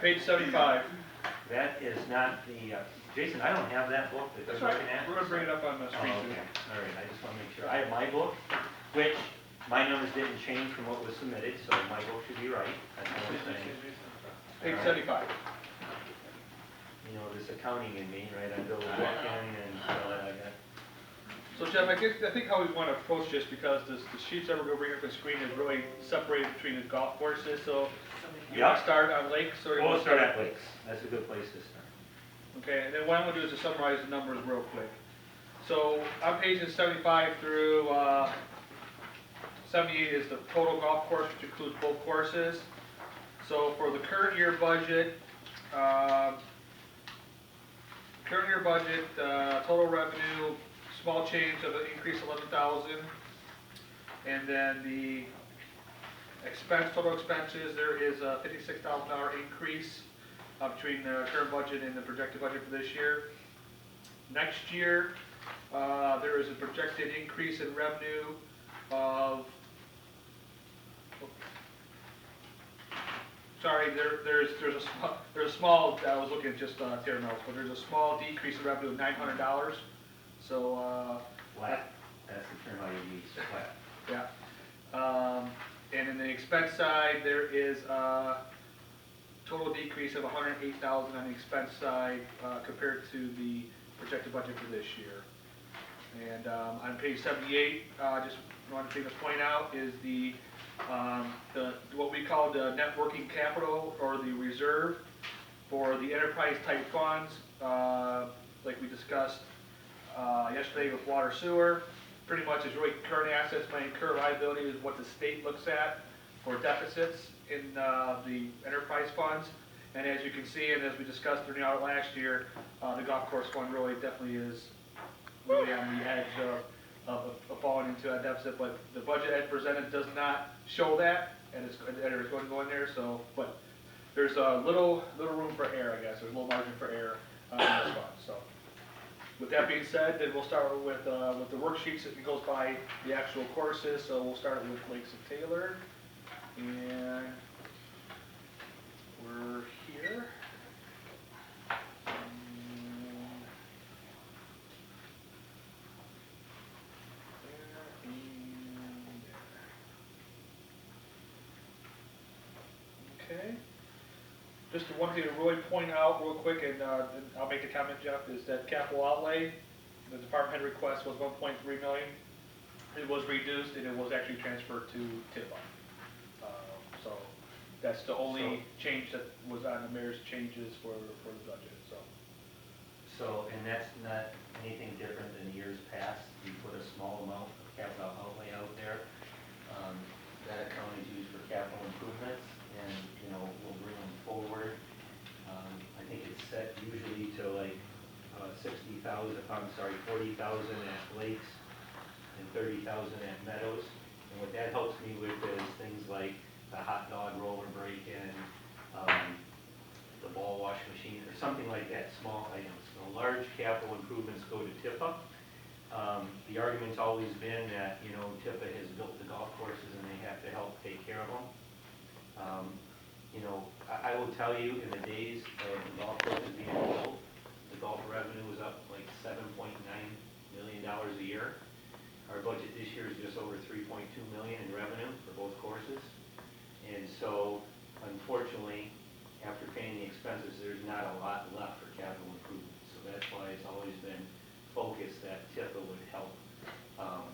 page 75. That is not the, Jason, I don't have that book that That's you're right. looking at. We're gonna bring it up on the Oh, screen okay, too. all right, I just want to make sure. I have my book, which my numbers didn't change from what was submitted, so my book should be right. That's what I'm saying. Page All right. 75. You know, this accounting in me, right? I build a book in and all that I got. So Jeff, I think how we want to approach this, because the sheets that we're going to bring up on the screen is really separated between the golf courses, so you want to start on lakes or you want We'll to start at Plex. That's a good place to start. Okay, and then what I'm going to do is to summarize the numbers real quick. So on pages 75 through 78 is the total golf course, which includes both courses. So for the current year budget, total revenue, small change of an increase 11,000, and then the total expenses, there is a $56,000 increase between the current budget and the projected budget for this year. Next year, there is a projected increase in revenue of, sorry, there's a small, I was looking at just Terra notes, but there's a small decrease in revenue of $900. So, Flat. That's the term I would use, flat. yeah. And in the expense side, there is a total decrease of $108,000 on the expense side compared to the projected budget for this year. And on page 78, just one thing to point out is the what we call the net working capital, or the reserve for the enterprise type funds, like we discussed yesterday with water sewer. Pretty much is really current assets minus current liability is what the state looks at for deficits in the enterprise funds. And as you can see, and as we discussed during the audit last year, the golf course fund really definitely is really on the edge of falling into a deficit. But the budget as presented does not show that, and it's going to go in there. So, but there's a little room for error, I guess. There's a little margin for error in this fund. So, with that being said, then we'll start with the worksheets that goes by the actual courses. So we'll start with Lakes of Taylor, and we're here. Okay. Just the one thing to really point out real quick, and I'll make the comment, Jeff, is that capital outlay, the department head request was 1.3 million. It was reduced and it was actually transferred to TIPA. So that's the only change that was on the mayor's changes for the budget. So, and that's not anything different than years past. We put a small amount of capital outlay out there. That account is used for capital improvements, and we'll bring them forward. I think it's set usually to like 40,000 at Lakes and 30,000 at Meadows. And what that helps me with is things like the hot dog roller break-in, the ball wash machine, or something like that, small items. So large capital improvements go to TIPA. The argument's always been that, TIPA has built the golf courses and they have to help take care of them. I will tell you, in the days of the golf courses being built, the golf revenue was up like $7.9 million a year. Our budget this year is just over $3.2 million in revenue for both courses. And so, unfortunately, after paying the expenses, there's not a lot left for capital improvements. So that's why it's always been focused that TIPA would help. Of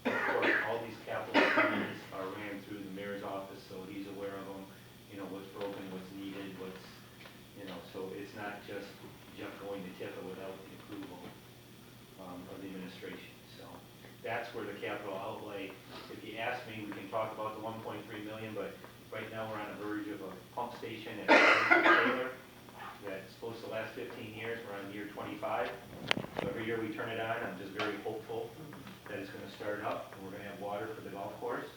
course, all these capital improvements are ran through the mayor's office, so he's aware of them. What's broken, what's needed, so it's not just going to TIPA without the approval of the administration. So that's where the capital outlay, if you ask me, we can talk about the 1.3 million, but right now we're on the verge of a pump station at Taylor that's supposed to last 15 years. We're on year 25. So every year we turn it on, I'm just very hopeful that it's going to start up and we're going to have water for the golf course.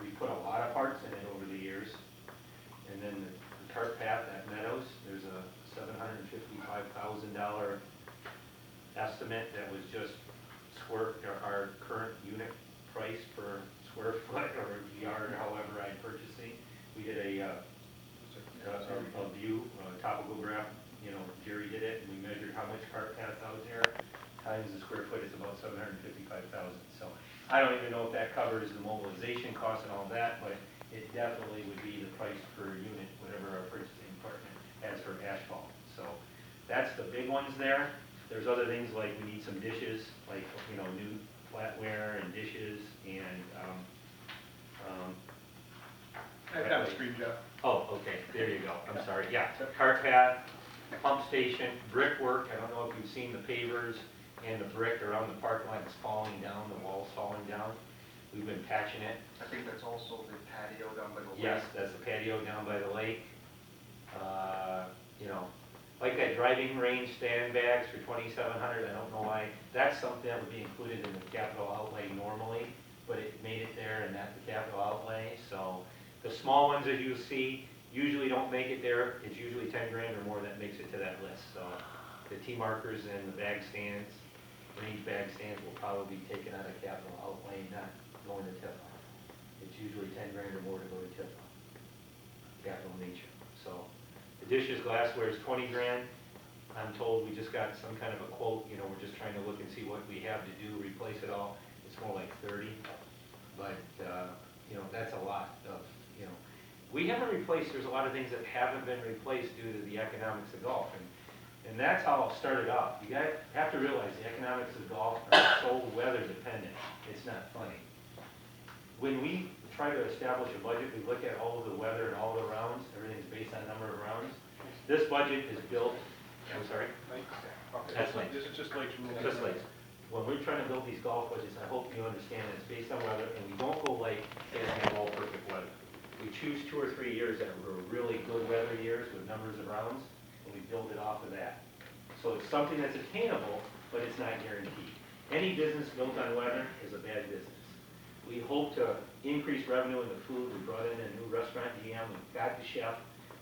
We put a lot of parts in it over the years. And then the cart path at Meadows, there's a $755,000 estimate that was just our current unit price per square foot or yard, or however I'm purchasing. We did a view I don't even know if that covers the mobilization costs and all that, but it definitely would be the price per unit, whatever our purchasing department has for asphalt. So that's the big ones there. There's other things like we need some dishes, like, you know, new flatware and dishes and, I've got a screen, Jeff. oh, okay, there you go, I'm sorry, yeah. Cart path, pump station, brickwork, I don't know if you've seen the pavers and the brick around the parking lot is falling down, the wall's falling down. We've been patching it. I think that's also the patio down by the lake. Yes, that's the patio down by the lake. You know, like that driving range sandbags for 2,700, I don't know why. That's something that would be included in the capital outlay normally, but it made it there and not the capital outlay. So the small ones that you see usually don't make it there. It's usually 10 grand or more that makes it to that list. So the T markers and the bag stands, range bag stands will probably be taken out of capital outlay, not going to tip-off. It's usually 10 grand or more to go to tip-off, capital nature. So the dishes, glassware is 20 grand. I'm told we just got some kind of a quote, you know, we're just trying to look and see what we have to do, replace it all. It's more like 30, but, you know, that's a lot of, you know. We haven't replaced, there's a lot of things that haven't been replaced due to the economics of golf. And that's how it started out. You guys have to realize the economics of golf are so weather dependent. It's not funny. When we try to establish a budget, we look at all of the weather and all the rounds. Everything's based on number of rounds. This budget is built, I'm sorry? That's Lakes. This is just Lakes rules. Just like, when we're trying to build these golf budgets, I hope you understand it's based on weather, and we don't go like, hey, I have all perfect weather. We choose 2 or 3 years that were really good weather years with numbers of rounds, and we build it off of that. So it's something that's attainable, but it's not guaranteed. Any business built on weather is a bad business. We hope to increase revenue in the food. We brought in a new restaurant GM, we've got the chef.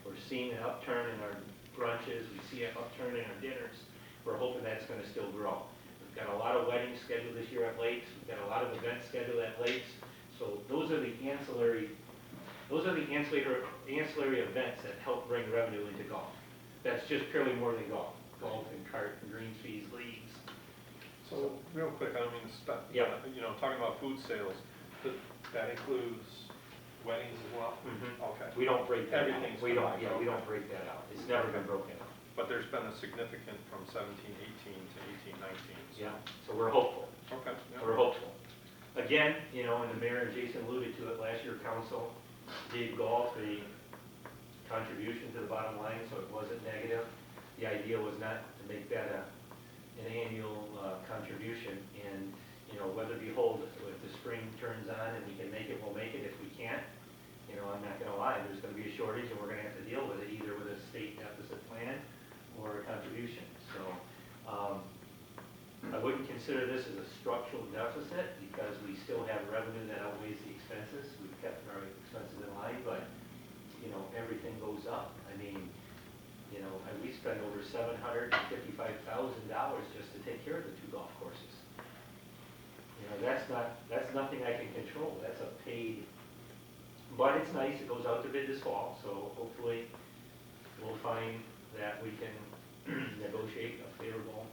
We're seeing an upturn in our brunches, we see an upturn in our dinners. We're hoping that's gonna still grow. We've got a lot of weddings scheduled this year at Lakes, we've got a lot of events scheduled at Lakes. So those are the ancillary events that help bring revenue into golf. That's just purely more than golf. Golf and cart and green fees, leagues. So, real quick, I don't mean to stop. Yeah. You know, talking about food sales, that includes weddings as well? Okay. We don't break that out. Everything's We don't, combined, yeah, we okay. don't break that out. It's never been broken out. But there's been a significant from 17, 18 to 18, 19. So. Yeah, so we're hopeful. Okay. Yeah. We're hopeful. Again, you know, and the mayor and Jason alluded to it, last year council gave golf a contribution to the bottom line, so it wasn't negative. The idea was not to make that an annual contribution, and, you know, whether behold, if the spring turns on and we can make it, we'll make it. If we can't, you know, I'm not gonna lie, there's gonna be a shortage and we're gonna have to deal with it, either with a state deficit plan or a contribution. So, I wouldn't consider this as a structural deficit because we still have revenue that outweighs the expenses. We've kept our expenses in line, but, you know, everything goes up. I mean, you know, we spend over $755,000 just to take care of the 2 golf courses. You know, that's nothing I can control. That's a paid, but it's nice. It goes out to bid this fall, so hopefully we'll find that we can negotiate a favorable,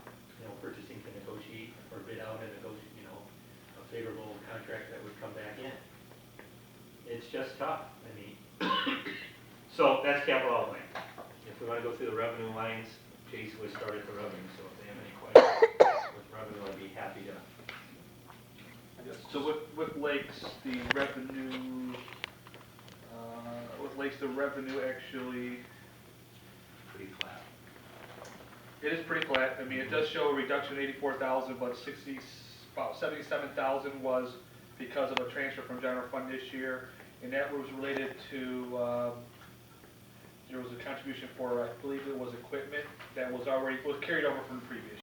you know, purchasing can negotiate or bid out and negotiate, you know, a favorable contract that would come back in. It's just tough. I mean, so that's capital outlay. If we want to go through the revenue lines, Jason was started the revenue, so if they have any questions with revenue, I'd be happy to. I guess So with Lakes, the revenue, actually, Pretty flat. it is pretty flat. I mean, it does show a reduction of 84,000, but about 77,000 was because of a transfer from general fund this year, and that was related to, there was a contribution for, I believe it was equipment that was carried over from the previous